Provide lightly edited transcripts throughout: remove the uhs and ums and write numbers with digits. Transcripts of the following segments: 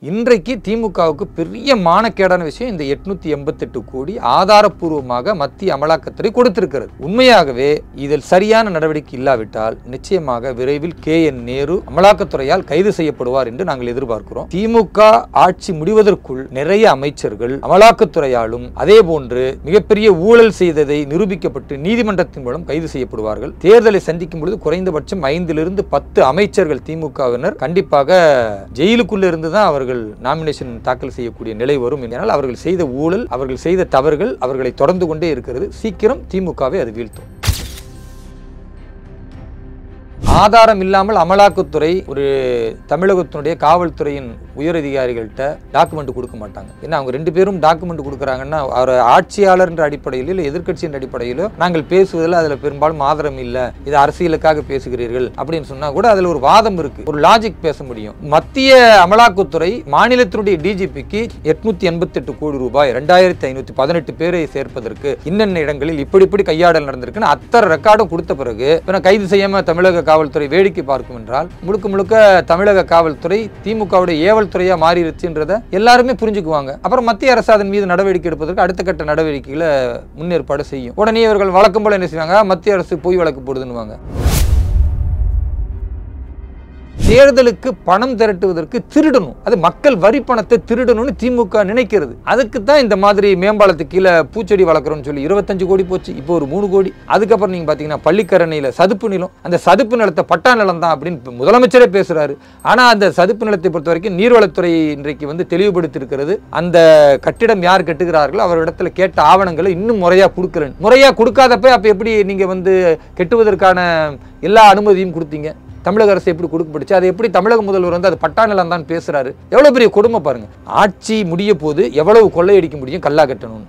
இன்றைக்கு திமுகவுக்கு பெரிய மானக்கேடான விஷயம் இந்த 888 கோடி ஆதாரப்பூர்வமாக மத்திய அமலாக்கத்துறை கொடுத்திருக்கிறது. உண்மையாகவே இதில் சரியான நடவடிக்கை இல்லாவிட்டால் நிச்சயமாக விரைவில் KN நேரு அமலாக்கத்துறையால் கைது செய்யப்படுவார் என்று நாங்கள் எதிர்பார்க்கிறோம். திமுக ஆட்சி முடிவதற்குள் நிறைய அமைச்சர்கள் அமலாக்கத்துறையாலும் அதே போன்று மிகப்பெரிய ஊழல் செய்ததை நிரூபிக்கப்பட்டு நீதிமன்றத்தின் மூலம் கைது செய்யப்படுவார்கள். தேர்தலை சந்திக்கும் பொழுது குறைந்தபட்சம் 5 to 10 அமைச்சர்கள் திமுகவினர் கண்டிப்பாக ஜெயிலுக்குள்ள இருந்து தான் அவர்கள் நாமினேஷன் தாக்கல் செய்யக்கூடிய நிலை வரும். என்றால் அவர்கள் செய்த ஊழல், அவர்கள் செய்த தவறுகள் அவர்களை தொடர்ந்து கொண்டே இருக்கிறது. சீக்கிரம் திமுகவை அது வீழ்த்தும். ஆதாரம் இல்லாமல் அமலாக்கத்துறை ஒரு தமிழகத்தினுடைய காவல்துறையின் உயரதிகாரிகள்கிட்ட டாக்குமெண்ட் கொடுக்க மாட்டாங்க. ஏன்னா அவங்க 2 பேரும் டாக்குமெண்ட் கொடுக்குறாங்கன்னா அவர் ஆட்சியாளர் என்ற அடிப்படையில் இல்லை எதிர்க்கட்சியின் அடிப்படையிலோ நாங்கள் பேசுவதில் அதில் பெரும்பாலும் ஆதாரம் இல்லை, இது அரசியலுக்காக பேசுகிறீர்கள் அப்படின்னு சொன்னா கூட அதில் ஒரு வாதம் இருக்கு, ஒரு லாஜிக் பேச முடியும். மத்திய அமலாக்கத்துறை மாநிலத்தினுடைய டிஜிபிக்கு 888 கோடி ரூபாய் 2518 பேரை சேர்ப்பதற்கு இன்னென்ன இடங்களில் இப்படி கையாடல் நடந்திருக்குன்னு அத்தனை ரெக்கார்டும் கொடுத்த பிறகு கைது செய்யாம தமிழக காவல்துறை வேடிக்கை பார்க்கும் என்றால் முழுக்க தமிழக காவல்துறை திமுகவுடைய ஏவல் துறையா மாறிடுச்சுன்றதை எல்லாருமே புரிஞ்சுக்குவாங்க. அப்புறம் மத்திய அரசு அதன் மீது நடவடிக்கை எடுப்பதற்கு அடுத்த கட்ட நடவடிக்கைகளை முன்னேற்பாடு செய்யும். உடனே இவர்கள் வழக்கம் போல என்ன செய்வாங்க, மத்திய அரசு பொய் வழக்கு போடுதுன்னுவாங்க. தேர்தலுக்கு பணம் திரட்டுவதற்கு திருடணும், அது மக்கள் வரி பணத்தை திருடணும்னு திமுக நினைக்கிறது. அதுக்கு தான் இந்த மாதிரி மேம்பாலத்துக்கு கீழே பூச்செடி வளர்க்குறோம்னு சொல்லி 25 கோடி போச்சு, இப்போ ஒரு 3 கோடி. அதுக்கப்புறம் நீங்க பாத்தீங்கன்னா பள்ளிக்கரணையில சதுப்பு நிலம், அந்த சதுப்பு நிலத்தை பட்டா நிலம் தான் அப்படின்னு முதலமைச்சரே பேசுறாரு. ஆனா அந்த சதுப்பு நிலத்தை பொறுத்த வரைக்கும் நீர்வளத்துறை இன்றைக்கு தெளிவுபடுத்தி இருக்கிறது. அந்த கட்டிடம் யார் கட்டுகிறார்களோ அவரிடத்துல கேட்ட ஆவணங்களை இன்னும் முறையா கொடுக்கல. முறையா கொடுக்காதப்ப அப்ப எப்படி நீங்க கெட்டுவதற்கான எல்லா அனுமதியும் கொடுத்தீங்க? தமிழக அரசு எப்படி கொடுக்கப்பட்டுச்சு? அது எப்படி தமிழக முதல்வர் அது பட்டா நிலம் தான் பேசுறாரு? எவ்வளவு பெரிய கொடுமை பாருங்க. ஆட்சி முடிய போது எவ்வளவு கொள்ளையடிக்க முடியும் கல்லா கட்டணும்.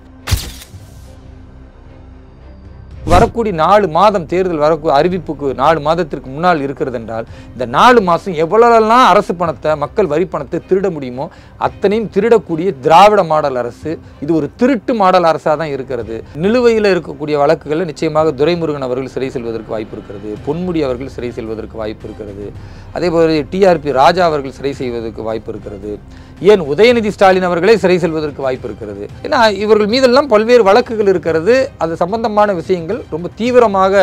வரக்கூடிய 4 மாதம் தேர்தல் அறிவிப்புக்கு 4 மாதத்திற்கு முன்னால் இருக்கிறது என்றால் இந்த 4 மாதம் எவ்வளவெல்லாம் அரசு பணத்தை மக்கள் வரி பணத்தை திருட முடியுமோ அத்தனையும் திருடக்கூடிய திராவிட மாடல் அரசு இது ஒரு திருட்டு மாடல் அரசாக தான் இருக்கிறது. நிலுவையில் இருக்கக்கூடிய வழக்குகளில் நிச்சயமாக துரைமுருகன் அவர்கள் சிறை செல்வதற்கு வாய்ப்பு இருக்கிறது, பொன்முடி அவர்கள் சிறை செல்வதற்கு வாய்ப்பு இருக்கிறது, அதே போல TRP ராஜா அவர்கள் சிறை செய்வதற்கு வாய்ப்பு இருக்கிறது, ஏன் உதயநிதி ஸ்டாலின் அவர்களே சிறை செல்வதற்கு வாய்ப்பு இருக்கிறது. ஏன்னா இவர்கள் மீதெல்லாம் பல்வேறு வழக்குகள் இருக்கிறது. அது சம்பந்தமான விஷயங்கள் ரொம்ப தீவிரமாக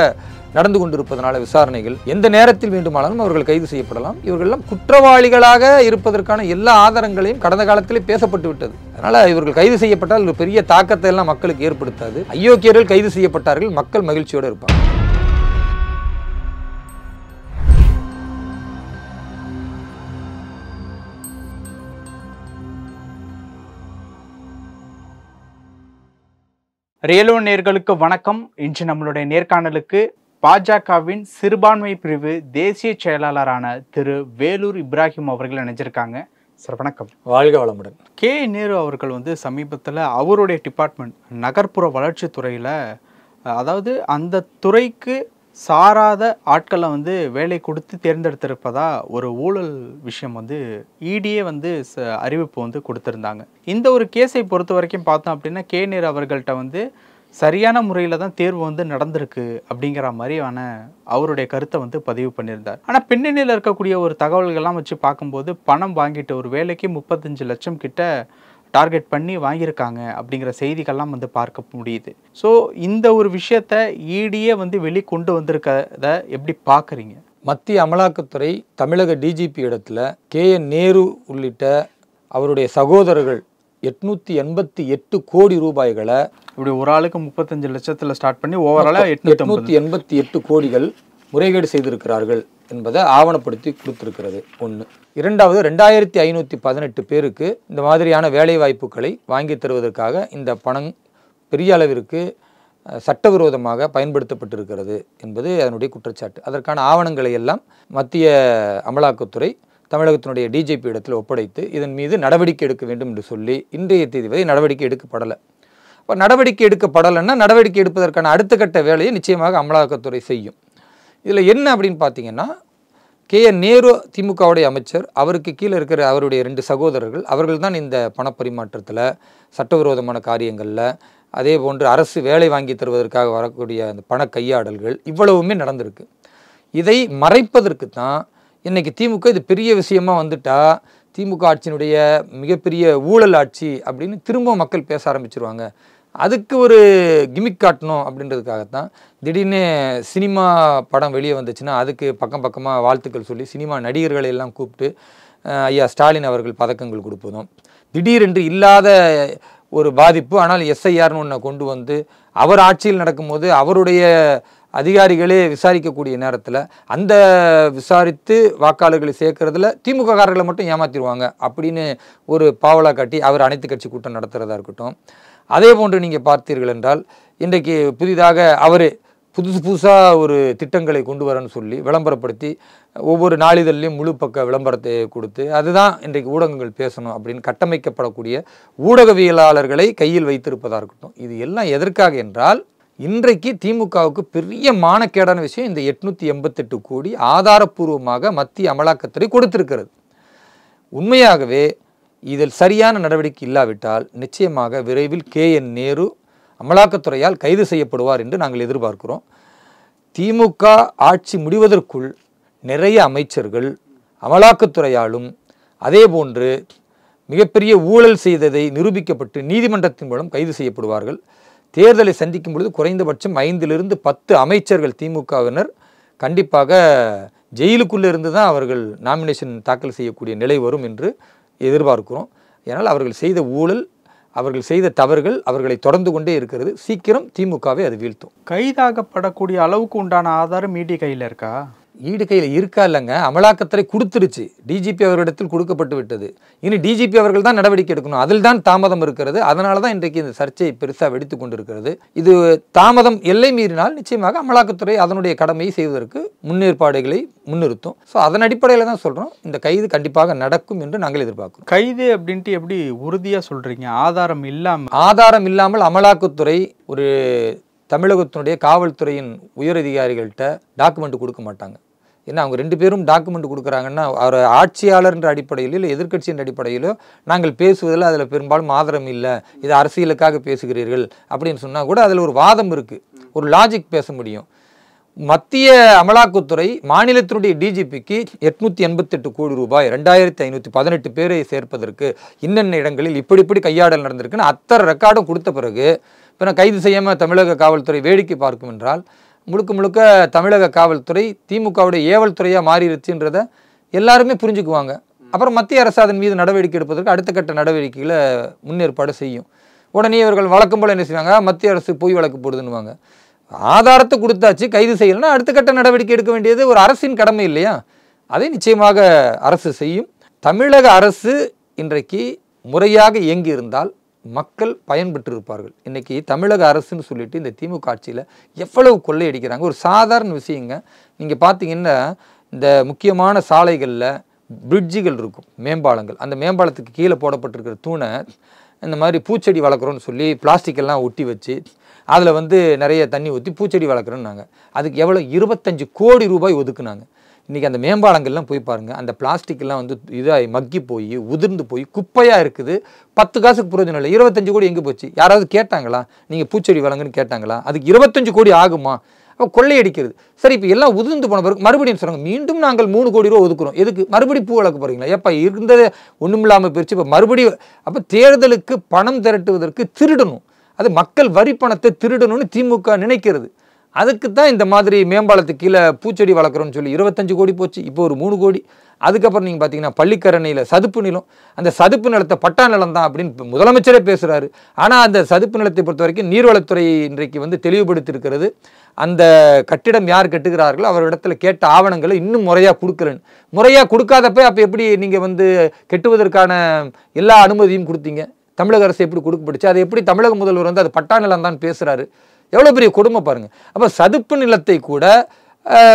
நடந்து கொண்டிருப்பதனால விசாரணைகள் எந்த நேரத்தில் வேண்டுமானாலும் அவர்கள் கைது செய்யப்படலாம். இவர்களெல்லாம் குற்றவாளிகளாக இருப்பதற்கான எல்லா ஆதாரங்களையும் கடந்த காலத்திலே பேசப்பட்டு விட்டது. அதனால இவர்கள் கைது செய்யப்பட்டால் ஒரு பெரிய தாக்கத்தை எல்லாம் மக்களுக்கு ஏற்படுத்தாது. அயோக்கியர்கள் கைது செய்யப்பட்டார்கள், மக்கள் மகிழ்ச்சியோடு இருப்பாங்க. ரியலோ நேர்களுக்கு வணக்கம். இன்று நம்மளுடைய நேர்காணலுக்கு பாஜகவின் சிறுபான்மை பிரிவு தேசிய செயலாளரான திரு வேலூர் இப்ராஹிம் அவர்கள் இணைஞ்சிருக்காங்க. சார் வணக்கம். வாழ்க வளமுடன். நேரு அவர்கள் சமீபத்தில் அவருடைய டிபார்ட்மெண்ட் நகர்ப்புற வளர்ச்சித்துறையில் அதாவது அந்த துறைக்கு சாராத ஆட்களை வேலை கொடுத்து தேர்ந்தெடுத்திருப்பதா ஒரு ஊழல் விஷயம் EDயே அறிவிப்பு கொடுத்திருந்தாங்க. இந்த ஒரு கேஸை பொறுத்த வரைக்கும் பார்த்தோம் அப்படின்னா நேரு அவர்கள்ட்ட சரியான முறையில் தான் தேர்வு நடந்திருக்கு அப்படிங்கிற மாதிரியான அவருடைய கருத்தை பதிவு பண்ணியிருந்தார். ஆனால் பின்னணியில் இருக்கக்கூடிய ஒரு தகவல்கள்லாம் வச்சு பார்க்கும்போது பணம் வாங்கிட்டு ஒரு வேலைக்கு 35 லட்சம் கிட்ட டார்கெட் பண்ணி வாங்கியிருக்காங்க அப்படிங்கிற செய்திகள்லாம் பார்க்க முடியுது. ஸோ இந்த ஒரு விஷயத்தை EDயே வெளிக்கொண்டு வந்திருக்கிறத எப்படி பார்க்குறீங்க? மத்திய அமலாக்கத்துறை தமிழக DGP இடத்துல KN நேரு உள்ளிட்ட அவருடைய சகோதரர்கள் 888 கோடி ரூபாய்களை இப்படி ஒரு ஆளுக்கு 35 லட்சத்தில் ஸ்டார்ட் பண்ணி ஓவராலாக 888 கோடிகள் முறைகேடு செய்திருக்கிறார்கள் என்பதை ஆவணப்படுத்தி கொடுத்திருக்கிறது. ஒன்று. இரண்டாவது, 2518 பேருக்கு இந்த மாதிரியான வேலை வாய்ப்புகளை வாங்கி தருவதற்காக இந்த பணம் பெரிய அளவிற்கு சட்டவிரோதமாக பயன்படுத்தப்பட்டிருக்கிறது என்பது அதனுடைய குற்றச்சாட்டு. அதற்கான ஆவணங்களை எல்லாம் மத்திய அமலாக்கத்துறை தமிழகத்தினுடைய DGP இடத்தில் ஒப்படைத்து இதன் மீது நடவடிக்கை எடுக்க வேண்டும் என்று சொல்லி இன்றைய தேதி வரை நடவடிக்கை எடுக்கப்படலை. இப்போ நடவடிக்கை எடுக்கப்படலைன்னா நடவடிக்கை எடுப்பதற்கான அடுத்த கட்ட வேலையை நிச்சயமாக அமலாக்கத்துறை செய்யும். இதில் என்ன அப்படின்னு பார்த்தீங்கன்னா KN நேரு திமுகவுடைய அமைச்சர், அவருக்கு கீழே இருக்கிற அவருடைய 2 சகோதரர்கள், அவர்கள் தான் இந்த பணப்பரிமாற்றத்தில் சட்டவிரோதமான காரியங்களில் அதே போன்று அரசு வேலை வாங்கி தருவதற்காக வரக்கூடிய அந்த பண கையாடல்கள் இவ்வளவுமே நடந்திருக்கு. இதை மறைப்பதற்கு தான் இன்னைக்கு திமுக இது பெரிய விஷயமா வந்துட்டா திமுக ஆட்சியினுடைய மிகப்பெரிய ஊழல் ஆட்சி அப்படின்னு திரும்ப மக்கள் பேச ஆரம்பிச்சிருவாங்க. அதுக்கு ஒரு கிமிக் காட்டணும் அப்படின்றதுக்காகத்தான் திடீர்னு சினிமா படம் வெளியே வந்துச்சுன்னா அதுக்கு பக்கம் பக்கமாக வாழ்த்துக்கள் சொல்லி சினிமா நடிகர்களை எல்லாம் கூப்பிட்டு ஐயா ஸ்டாலின் அவர்கள் பதக்கங்கள் கொடுப்பதும், திடீரென்று இல்லாத ஒரு பாதிப்பு ஆனால் எஸ்ஐஆர்னு ஒன்றை கொண்டு வந்து அவர் ஆட்சியில் நடக்கும்போது அவருடைய அதிகாரிகளே விசாரிக்கக்கூடிய நேரத்தில் அந்த விசாரித்து வாக்காளர்களை சேர்க்கறதுல திமுக காரர்களை மட்டும் ஏமாற்றிடுவாங்க அப்படின்னு ஒரு பாவலா காட்டி அவர் அனைத்து கட்சி கூட்டம் நடத்துகிறதா இருக்கட்டும். அதே போன்று நீங்கள் பார்த்தீர்கள் என்றால் இன்றைக்கு புதிதாக அவர் புதுசாக ஒரு திட்டங்களை கொண்டு வரன்னு சொல்லி விளம்பரப்படுத்தி ஒவ்வொரு நாளிதழ்லையும் முழு பக்க விளம்பரத்தை கொடுத்து அதுதான் இன்றைக்கு ஊடகங்கள் பேசணும் அப்படின்னு கட்டமைக்கப்படக்கூடிய ஊடகவியலாளர்களை கையில் வைத்திருப்பதாக இருக்கட்டும். இது எல்லாம் எதற்காக என்றால் இன்றைக்கு திமுகவுக்கு பெரிய மானக்கேடான விஷயம் இந்த 888 கோடி ஆதாரப்பூர்வமாக மத்திய அமலாக்கத்துறை கொடுத்திருக்கிறது. உண்மையாகவே இதில் சரியான நடவடிக்கை இல்லாவிட்டால் நிச்சயமாக விரைவில் KN நேரு அமலாக்கத்துறையால் கைது செய்யப்படுவார் என்று நாங்கள் எதிர்பார்க்கிறோம். திமுக ஆட்சி முடிவதற்குள் நிறைய அமைச்சர்கள் அமலாக்கத்துறையாலும் அதே போன்று மிகப்பெரிய ஊழல் செய்ததை நிரூபிக்கப்பட்டு நீதிமன்றத்தின் மூலம் கைது செய்யப்படுவார்கள். தேர்தலை சந்திக்கும் பொழுது குறைந்தபட்சம் 5 to 10 அமைச்சர்கள் திமுகவினர் கண்டிப்பாக ஜெயிலுக்குள்ளே இருந்து தான் அவர்கள் நாமினேஷன் தாக்கல் செய்யக்கூடிய நிலை வரும் என்று எதிர்பார்க்கிறோம். ஏனால் அவர்கள் செய்த ஊழல், அவர்கள் செய்த தவறுகள் அவர்களை தொடர்ந்து கொண்டே இருக்கிறது. சீக்கிரம் திமுகவை அது வீழ்த்தும். கைதாகப்படக்கூடிய அளவுக்கு உண்டான ஆதாரம் மீடி கையில் இருக்கா? ஈடு கையில் இருக்கா இல்லைங்க, அமலாக்கத்துறை கொடுத்துருச்சு, டிஜிபி அவர்களிடத்தில் கொடுக்கப்பட்டு விட்டது. இனி டிஜிபி அவர்கள் தான் நடவடிக்கை எடுக்கணும். அதில் தான் தாமதம் இருக்கிறது. அதனால தான் இன்றைக்கு இந்த சர்ச்சை பெருசாக வெடித்து கொண்டிருக்கிறது. இது தாமதம் எல்லை மீறினால் நிச்சயமாக அமலாக்கத்துறை அதனுடைய கடமையை செய்வதற்கு முன்னேற்பாடுகளை முன்னிறுத்தும். ஸோ அதன் அடிப்படையில் தான் சொல்கிறோம், இந்த கைது கண்டிப்பாக நடக்கும் என்று நாங்கள் எதிர்பார்க்கிறோம். கைது அப்படின்ட்டு எப்படி உறுதியாக சொல்கிறீங்க? ஆதாரம் இல்லாமல் அமலாக்கத்துறை ஒரு தமிழகத்தினுடைய காவல்துறையின் உயரதிகாரிகள்கிட்ட டாக்குமெண்ட் கொடுக்க மாட்டாங்க. ஏன்னா அவங்க 2 பேரும் டாக்குமெண்ட் கொடுக்குறாங்கன்னா அவர் ஆட்சியாளர் என்ற அடிப்படையிலோ இல்லை எதிர்க்கட்சி என்ற அடிப்படையிலோ நாங்கள் பேசுவதில் அதில் பெரும்பாலும் ஆதாரம் இல்லை, இது அரசியலுக்காக பேசுகிறீர்கள் அப்படின்னு சொன்னால் கூட அதில் ஒரு வாதம் இருக்குது, ஒரு லாஜிக் பேச முடியும். மத்திய அமலாக்கத்துறை மாநிலத்தினுடைய டிஜிபிக்கு 888 கோடி ரூபாய் 2518 பேரை சேர்ப்பதற்கு இன்னென்ன இடங்களில் இப்படி கையாடல் நடந்திருக்குன்னு அத்தனை ரெக்கார்டும் கொடுத்த பிறகு இப்போ நான் கைது செய்யாமல் தமிழக காவல்துறை வேடிக்கை பார்க்கும் என்றால் முழுக்க தமிழக காவல்துறை திமுகவுடைய ஏவல் துறையாக மாறிடுச்சுன்றதை எல்லாருமே புரிஞ்சுக்குவாங்க. அப்புறம் மத்திய அரசு அதன் மீது நடவடிக்கை எடுப்பதற்கு அடுத்த கட்ட நடவடிக்கைகளை முன்னேற்பாடு செய்யும். உடனே இவர்கள் வழக்கம் போல் என்ன செய்வாங்க, மத்திய அரசு பொய் வழக்கு போடுதுன்னுவாங்க. ஆதாரத்தை கொடுத்தாச்சு, கைது செய்யலைன்னா அடுத்த கட்ட நடவடிக்கை எடுக்க வேண்டியது ஒரு அரசின் கடமை இல்லையா? அதை நிச்சயமாக அரசு செய்யும். தமிழக அரசு இன்றைக்கு முறையாக இயங்கி இருந்தால் மக்கள் பயன்பெற்று இருப்பார்கள். இன்றைக்கி தமிழக அரசுன்னு சொல்லிட்டு இந்த திமுக ஆட்சியில் எவ்வளவு கொள்ளையடிக்கிறாங்க. ஒரு சாதாரண விஷயங்க, நீங்கள் பார்த்தீங்கன்னா இந்த முக்கியமான சாலைகளில் பிரிட்ஜுகள் இருக்கும், மேம்பாலங்கள், அந்த மேம்பாலத்துக்கு கீழே போடப்பட்டிருக்கிற தூணை இந்த மாதிரி பூச்செடி வளர்க்குறோன்னு சொல்லி பிளாஸ்டிக்கெல்லாம் ஒட்டி வச்சு அதில் நிறைய தண்ணி ஊற்றி பூச்செடி வளர்க்குறோன்னாங்க. அதுக்கு எவ்வளோ 25 கோடி ரூபாய் ஒதுக்குனாங்க. இன்றைக்கி அந்த மேம்பாலங்கள்லாம் போய் பாருங்கள், அந்த பிளாஸ்டிக்கெல்லாம் இதாகி மக்கி போய் உதிர்ந்து போய் குப்பையாக இருக்குது. 10 காசுக்கு பிரயோஜனம் இல்லை. 25 கோடி எங்கே போச்சு? யாராவது கேட்டாங்களா? நீங்கள் பூச்செடி வளங்குன்னு கேட்டாங்களா? அதுக்கு 25 கோடி ஆகுமா? அப்போ கொள்ளையடிக்கிறது. சரி, இப்போ எல்லாம் உதிர்ந்து போன பிறகு மறுபடியும் சொல்கிறாங்க மீண்டும் நாங்கள் 3 கோடி ரூபா ஒதுக்குறோம். எதுக்கு? மறுபடியும் பூ வளர்க்க போகிறீங்களா? எப்போ இருந்ததே ஒன்றும் இல்லாமல் போயிடுச்சு, இப்போ மறுபடியும். அப்போ தேர்தலுக்கு பணம் திரட்டுவதற்கு திருடணும், அது மக்கள் வரி பணத்தை திருடணும்னு திமுக நினைக்கிறது. அதுக்கு தான் இந்த மாதிரி மேம்பாலத்துக்கு கீழே பூச்செடி வளர்க்குறோன்னு சொல்லி 25 கோடி போச்சு. இப்போ ஒரு 3 கோடி. அதுக்கப்புறம் நீங்கள் பார்த்தீங்கன்னா பள்ளிக்கரணையில் சதுப்பு நிலம், அந்த சதுப்பு நிலத்தை பட்டா நிலம் தான் அப்படின்னு முதலமைச்சரே பேசுகிறாரு. ஆனால் அந்த சதுப்பு நிலத்தை பொறுத்த வரைக்கும் நீர்வளத்துறை இன்றைக்கு தெளிவுபடுத்தியிருக்கிறது. அந்த கட்டிடம் யார் கட்டுகிறார்களோ அவரிடத்துல கேட்ட ஆவணங்களை இன்னும் முறையாக கொடுக்கலன்னு. முறையாக கொடுக்காதப்ப அப்போ எப்படி நீங்கள் கெட்டுவதற்கான எல்லா அனுமதியும் கொடுத்தீங்க? தமிழக அரசு எப்படி கொடுக்கப்பட்டுச்சு? அது எப்படி தமிழக முதல்வர் அது பட்டா நிலம் தான் பேசுகிறாரு? எவ்வளோ பெரிய கொடுமை பாருங்கள். அப்போ சதுப்பு நிலத்தை கூட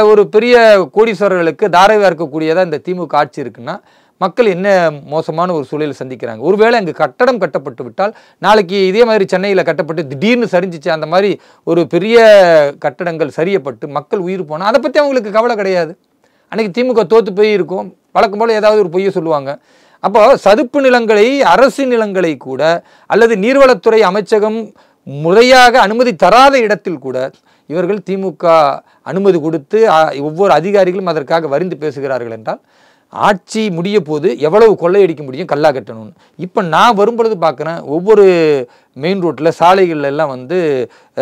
ஒரு பெரிய கோடீஸ்வரர்களுக்கு தாராளமாக இருக்கக்கூடியதாக இந்த திமுக ஆட்சி இருக்குன்னா மக்கள் என்ன மோசமான ஒரு சூழலை சந்திக்கிறாங்க. ஒருவேளை அங்கே கட்டடம் கட்டப்பட்டு விட்டால் நாளைக்கு இதே மாதிரி சென்னையில் கட்டப்பட்டு திடீர்னு சரிஞ்சிச்சு, அந்த மாதிரி ஒரு பெரிய கட்டடங்கள் சரியப்பட்டு மக்கள் உயிர் போனால் அதை பற்றி அவங்களுக்கு கவலை கிடையாது. அன்றைக்கி திமுக தோற்று போய் இருக்கும், வழக்கம் போல் ஏதாவது ஒரு பொய்யை சொல்லுவாங்க. அப்போ சதுப்பு நிலங்களை, அரசு நிலங்களை கூட அல்லது நீர்வளத்துறை அமைச்சகம் முறையாக அனுமதி தராத இடத்தில் கூட இவர்கள் திமுக அனுமதி கொடுத்து ஒவ்வொரு அதிகாரிகளும் அதற்காக வரிந்து பேசுகிறார்கள் என்றால் ஆட்சி முடிய போது எவ்வளவு கொள்ளையடிக்க முடியும் கல்லா கட்டணும்னு. இப்போ நான் வரும்பொழுது பார்க்குறேன், ஒவ்வொரு மெயின் ரோட்டில் சாலைகள்ல எல்லாம் வந்து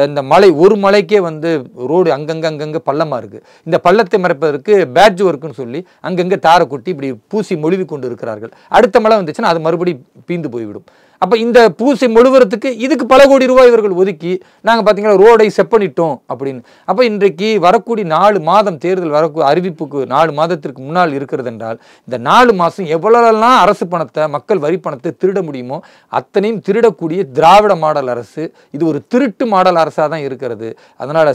இந்த மலை ஒரு மலைக்கே வந்து ரோடு அங்கங்கே பள்ளமாக இருக்குது. இந்த பள்ளத்தை மறைப்பதற்கு பேட்ஜ் ஒர்க்குன்னு சொல்லி அங்கங்கே தாரை கொட்டி இப்படி பூசி மொழிவி கொண்டு இருக்கிறார்கள். அடுத்த மழை வந்துச்சுன்னா அது மறுபடி பீந்து போய்விடும். அப்போ இந்த பூசி மொழுவுறதுக்கு இதுக்கு பல கோடி ரூபாய் இவர்கள் ஒதுக்கி நாங்கள் பார்த்தீங்கன்னா ரோடை செப்பனிட்டோம் அப்படின்னு. அப்போ இன்றைக்கு வரக்கூடிய 4 மாதம் தேர்தல் அறிவிப்புக்கு 4 மாதத்திற்கு முன்னால் இருக்கிறது என்றால் இந்த 4 மாதம் எவ்வளோலாம் அரசு பணத்தை மக்கள் வரி பணத்தை திருட முடியுமோ அத்தனையும் திருடக்கூடிய திராவிட மாடல் அரசு. இது ஒரு திருட்டு மாடல் அரசாக தான் இருக்கிறது. அதனால்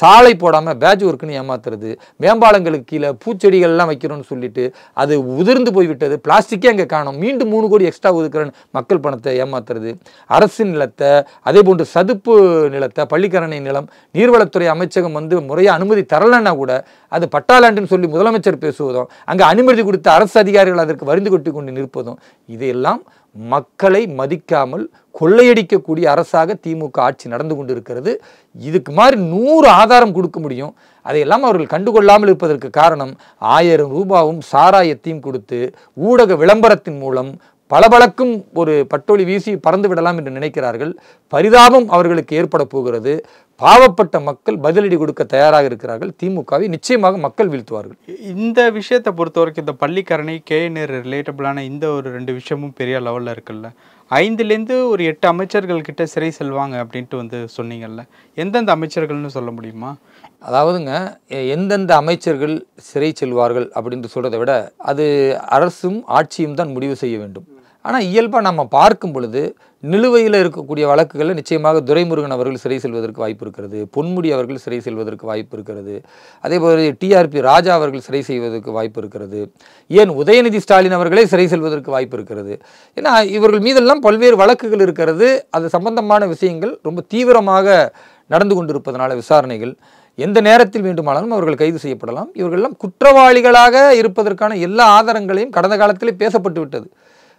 சாலை போடாமல் பேட்ச் ஒர்க்குன்னு ஏமாத்துறது, மேம்பாலங்களுக்கு கீழே பூச்செடிகள்லாம் வைக்கிறோன்னு சொல்லிட்டு அது உதிர்ந்து போய்விட்டது, பிளாஸ்டிக்கே அங்கே காணும், மீண்டும் 3 கோடி எக்ஸ்ட்ரா ஒதுக்குறேன்னு மக்கள் பணத்தை ஏமாத்துறது, அரசு நிலத்தை அதே போன்று சதுப்பு நிலத்தை பள்ளிக்கரணை நிலம் நீர்வளத்துறை அமைச்சகம் வந்து முறையாக அனுமதி தரலன்னா கூட அது பட்டாளாண்டுன்னு சொல்லி முதலமைச்சர் பேசுவதும் அங்கே அனுமதி கொடுத்த அரசு அதிகாரிகள் அதற்கு வரிந்து கொட்டி கொண்டு நிற்பதும் இதையெல்லாம் மக்களை மதிக்காமல் கொள்ளையடிக்கக்கூடிய அரசாக திமுக ஆட்சி நடந்து கொண்டு இருக்கிறது. இதுக்கு மாதிரி 100 ஆதாரம் கொடுக்க முடியும். அதையெல்லாம் அவர்கள் கண்டுகொள்ளாமல் இருப்பதற்கு காரணம் 1000 ரூபாவும் சாராயத்தையும் கொடுத்து ஊடக விளம்பரத்தின் மூலம் பளபளக்கும் ஒரு பட்டொலி வீசி பறந்து விடலாம் என்று நினைக்கிறார்கள். பரிதாபம் அவர்களுக்கு ஏற்பட போகிறது. பாவப்பட்ட மக்கள் பதிலடி கொடுக்க தயாராக இருக்கிறார்கள். திமுகவை நிச்சயமாக மக்கள் வீழ்த்துவார்கள். இந்த விஷயத்தை பொறுத்த வரைக்கும் இந்த பள்ளிக்கரணை கேஎன்ஆர் ரிலேட்டபிளான இந்த ஒரு 2 விஷயமும் பெரிய லெவலில் இருக்குல்ல. 5லேருந்து ஒரு 8 அமைச்சர்கள் கிட்ட சிறை செல்வாங்க அப்படின்ட்டு வந்து சொன்னீங்கல்ல, எந்தெந்த அமைச்சர்கள்னு சொல்ல முடியுமா? அதாவதுங்க, எந்தெந்த அமைச்சர்கள் சிறை செல்வார்கள் அப்படின்ட்டு சொல்கிறத விட அது அரசும் ஆட்சியும் தான் முடிவு செய்ய வேண்டும். ஆனால் இயல்பாக நம்ம பார்க்கும் பொழுது நிலுவையில் இருக்கக்கூடிய வழக்குகளில் நிச்சயமாக துரைமுருகன் அவர்கள் சிறை செல்வதற்கு வாய்ப்பு இருக்கிறது, பொன்முடி அவர்கள் சிறை செல்வதற்கு வாய்ப்பு இருக்கிறது, அதேபோல் டிஆர்பி ராஜா அவர்கள் சிறை செய்வதற்கு வாய்ப்பு இருக்கிறது, ஏன் உதயநிதி ஸ்டாலின் அவர்களே சிறை செல்வதற்கு வாய்ப்பு இருக்கிறது. ஏன்னா இவர்கள் மீதெல்லாம் பல்வேறு வழக்குகள் இருக்கிறது. அது சம்பந்தமான விஷயங்கள் ரொம்ப தீவிரமாக நடந்து கொண்டிருப்பதனால விசாரணைகள் எந்த நேரத்தில் வேண்டுமானாலும் அவர்கள் கைது செய்யப்படலாம். இவர்களெல்லாம் குற்றவாளிகளாக இருப்பதற்கான எல்லா ஆதாரங்களையும் கடந்த காலத்திலே பேசப்பட்டு விட்டது.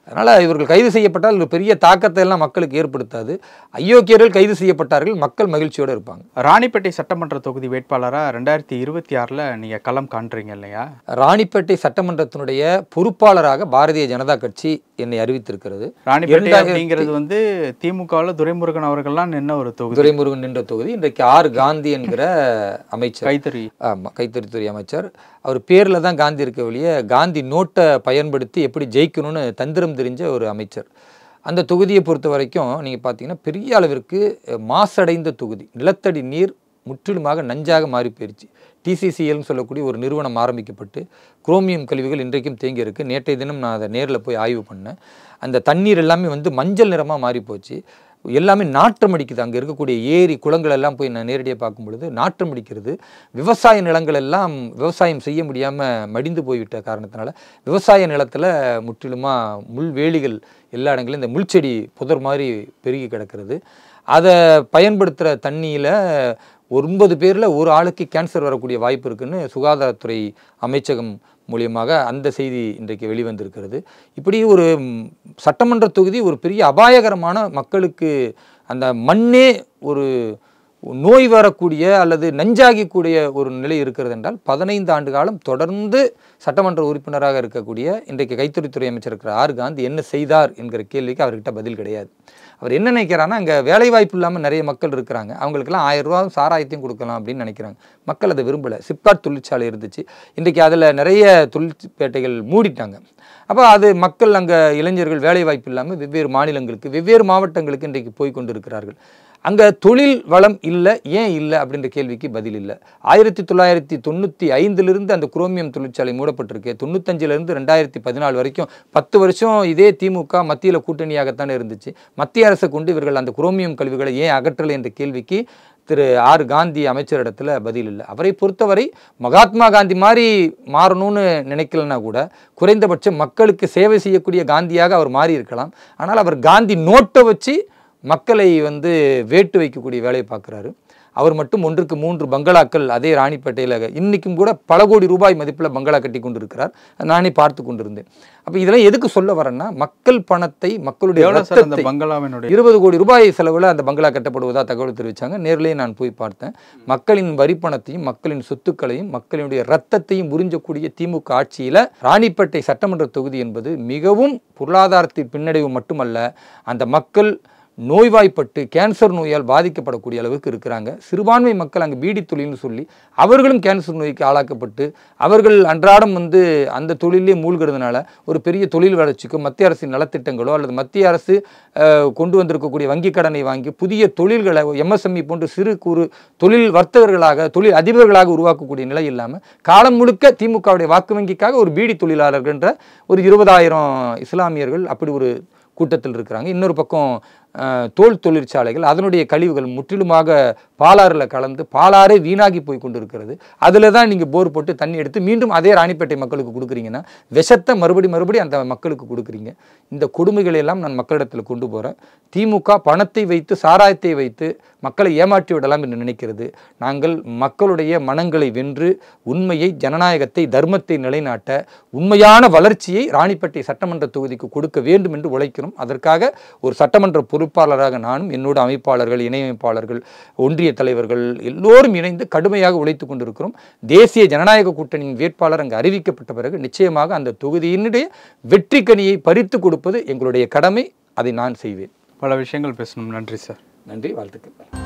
அதனால் இவர்கள் கைது செய்யப்பட்டால் ஒரு பெரிய தாக்கத்தை எல்லாம் மக்களுக்கு ஏற்படுத்தாது. அயோக்கியர்கள் கைது செய்யப்பட்டார்கள், மக்கள் மகிழ்ச்சியோடு இருப்பாங்க. ராணிப்பேட்டை சட்டமன்ற தொகுதி வேட்பாளராக 2026 நீங்கள் களம் காண்றீங்க இல்லையா? ராணிப்பேட்டை சட்டமன்றத்தினுடைய பொறுப்பாளராக பாரதிய ஜனதா கட்சி என்னை அறிவித்திருக்கிறது. ராணிப்பேட்டை அப்படிங்கிறது வந்து திமுகவில் துரைமுருகன் அவர்கள்லாம் நின்ன ஒரு தொகுதி. துரைமுருகன் நின்ற தொகுதி. இன்றைக்கு ஆர் காந்தி என்கிற அமைச்சர், கைத்தறித்துறை அமைச்சர், அவர் பேரில் தான் காந்தி இருக்க வழிய காந்தி நோட்டை பயன்படுத்தி எப்படி ஜெயிக்கணும்னு தந்திரம் தெரிஞ்ச ஒரு அமைச்சர். அந்த தொகுதியை பொறுத்த வரைக்கும் நீங்கள் பார்த்தீங்கன்னா பெரிய அளவிற்கு மாசடைந்த தொகுதி. நிலத்தடி நீர் முற்றிலுமாக நஞ்சாக மாறி போயிடுச்சு. டிசிசிஎல்னு சொல்லக்கூடிய ஒரு நிறுவனம் ஆரம்பிக்கப்பட்டு குரோமியம் கழிவுகள் இன்றைக்கும் தேங்கி இருக்குது. நேற்றைய தினம் நான் அதை நேரில் போய் ஆய்வு பண்ணேன். அந்த தண்ணீர் எல்லாமே வந்து மஞ்சள் நிறமாக மாறி போச்சு. எல்லாமே நாற்றம் அடிக்குது. அங்கே இருக்கக்கூடிய ஏரி குளங்கள் எல்லாம் போய் நான் நேரடியாக பார்க்கும் பொழுது நாற்றம் அடிக்கிறது. விவசாய நிலங்கள் எல்லாம் விவசாயம் செய்ய முடியாமல் மடிந்து போய்விட்ட காரணத்தினால விவசாய நிலத்தில் முற்றிலுமாக முள்வேலிகள் எல்லா இடங்களிலும் இந்த முள்செடி புதர் மாதிரி பெருகி கிடக்கிறது. அதை பயன்படுத்துகிற தண்ணியில் 9 பேரில் ஒரு ஆளுக்கு கேன்சர் வரக்கூடிய வாய்ப்பு இருக்குன்னு சுகாதாரத்துறை அமைச்சகம் மூலியமாக அந்த செய்தி இன்றைக்கு வெளிவந்திருக்கிறது. இப்படி ஒரு சட்டமன்ற தொகுதி ஒரு பெரிய அபாயகரமான, மக்களுக்கு அந்த மண்ணே ஒரு நோய் வரக்கூடிய அல்லது நஞ்சாகக்கூடிய ஒரு நிலை இருக்கிறது என்றால் 15 ஆண்டு காலம் தொடர்ந்து சட்டமன்ற உறுப்பினராக இருக்கக்கூடிய இன்றைக்கு கைத்தறித்துறை அமைச்சர் இருக்கிற ஆர் காந்தி என்ன செய்தார் என்கிற கேள்விக்கு அவர்கிட்ட பதில் கிடையாது. அவர் என்ன நினைக்கிறான்னா, அங்கே வேலை வாய்ப்பு இல்லாமல் நிறைய மக்கள் இருக்கிறாங்க, அவங்களுக்கெல்லாம் 1000 ரூபா சாராயத்தையும் கொடுக்கலாம் அப்படின்னு நினைக்கிறாங்க. மக்கள் அதை விரும்பலை. சிப்காட் தொழிற்சாலை இருந்துச்சு, இன்றைக்கி அதில் நிறைய தொழிற்பேட்டைகள் மூடிட்டாங்க. அப்போ அது மக்கள் அங்கே இளைஞர்கள் வேலை வாய்ப்பு இல்லாமல் வெவ்வேறு மாநிலங்களுக்கு வெவ்வேறு மாவட்டங்களுக்கு இன்றைக்கு போய் கொண்டு இருக்கிறார்கள். அங்கே தொழில் வளம் இல்லை. ஏன் இல்லை அப்படின்ற கேள்விக்கு பதில் இல்லை. 1995 அந்த குரோமியம் தொழிற்சாலை மூடப்பட்டிருக்கு. 95 2014 வரைக்கும் 10 வருஷம் இதே திமுக மத்தியில் கூட்டணியாகத்தான் இருந்துச்சு. மத்திய அரசை கொண்டு இவர்கள் அந்த குரோமியம் கழிவுகளை ஏன் அகற்றலை என்ற கேள்விக்கு திரு ஆர் காந்தி அமைச்சரிடத்தில் பதில் இல்லை. அவரை பொறுத்தவரை மகாத்மா காந்தி மாதிரி மாறணும்னு நினைக்கலன்னா கூட குறைந்தபட்சம் மக்களுக்கு சேவை செய்யக்கூடிய காந்தியாக அவர் மாறி இருக்கலாம். ஆனால் அவர் காந்தி நோட்டை வச்சு மக்களை வந்து வேட்டு வைக்கக்கூடிய வேலையை பார்க்குறாரு. அவர் மட்டும் 1க்கு 3 பங்களாக்கள் அதே ராணிப்பேட்டையில் இன்றைக்கும் கூட பல கோடி ரூபாய் மதிப்பில் பங்களா கட்டி கொண்டு இருக்கிறார். நானே பார்த்து கொண்டிருந்தேன். அப்போ இதெல்லாம் எதுக்கு சொல்ல வரேன்னா, மக்கள் பணத்தை மக்களுடைய ரத்தத்தை 20 கோடி ரூபாய் செலவில் அந்த பங்களா கட்டப்படுவதாக தகவல் தெரிவித்தாங்க. நேரிலேயே நான் போய் பார்த்தேன். மக்களின் வரிப்பணத்தையும் மக்களின் சொத்துக்களையும் மக்களினுடைய ரத்தத்தையும் உறிஞ்சக்கூடிய திமுக ஆட்சியில் ராணிப்பேட்டை சட்டமன்ற தொகுதி என்பது மிகவும் பொருளாதாரத்தின் பின்னடைவு மட்டுமல்ல, அந்த மக்கள் நோய்வாய்ப்பட்டு கேன்சர் நோயால் பாதிக்கப்படக்கூடிய அளவுக்கு இருக்கிறாங்க. சிறுபான்மை மக்கள் அங்கே பீடி தொழில்னு சொல்லி அவர்களும் கேன்சர் நோய்க்கு ஆளாக்கப்பட்டு அவர்கள் அன்றாடம் அந்த தொழிலே மூழ்கிறதுனால ஒரு பெரிய தொழில் வளர்ச்சிக்கோ மத்திய அரசின் நலத்திட்டங்களோ அல்லது மத்திய அரசு கொண்டு வந்திருக்கக்கூடிய வங்கி கடனை வாங்கி புதிய தொழில்களை MSME போன்று சிறு குறு தொழில் வர்த்தகர்களாக தொழில் அதிபர்களாக உருவாக்கக்கூடிய நிலை இல்லாமல் காலம் முழுக்க திமுகவுடைய வாக்கு வங்கிக்காக ஒரு பீடி தொழிலாளர்கள்ன்ற ஒரு 20,000 இஸ்லாமியர்கள் அப்படி ஒரு கூட்டத்தில் இருக்கிறாங்க. இன்னொரு பக்கம் தோல் தொழிற்சாலைகள் அதனுடைய கழிவுகள் முற்றிலுமாக பாலாறில் கலந்து பாலாறே வீணாகி போய் கொண்டு இருக்கிறது. அதில் தான் நீங்கள் போர் போட்டு தண்ணி எடுத்து மீண்டும் அதே ராணிப்பேட்டை மக்களுக்கு கொடுக்குறீங்கன்னா விஷத்தை மறுபடி அந்த மக்களுக்கு கொடுக்குறீங்க. இந்த கொடுமைகளை எல்லாம் நான் மக்களிடத்தில் கொண்டு போகிறேன். திமுக பணத்தை வைத்து சாராயத்தை வைத்து மக்களை ஏமாற்றி விடலாம் என்று நினைக்கிறது. நாங்கள் மக்களுடைய மனங்களை வென்று உண்மையை ஜனநாயகத்தை தர்மத்தை நிலைநாட்ட உண்மையான வளர்ச்சியை ராணிப்பேட்டை சட்டமன்ற தொகுதிக்கு கொடுக்க வேண்டும் என்று உழைக்கிறோம். அதற்காக ஒரு சட்டமன்ற பொறுப்பாளராக நானும் என்னோட அமைப்பாளர்கள் இணையமைப்பாளர்கள் ஒன்றிய தலைவர்கள் எல்லோரும் இணைந்து கடுமையாக உழைத்து கொண்டிருக்கிறோம். தேசிய ஜனநாயக கூட்டணியின் வேட்பாளர் அங்கு அறிவிக்கப்பட்ட பிறகு நிச்சயமாக அந்த தொகுதியினுடைய வெற்றி கனியை பறித்து கொடுப்பது எங்களுடைய கடமை. அதை நான் செய்வேன். பல விஷயங்கள் பேசணும். நன்றி சார். நன்றி, வாழ்த்துக்கள்.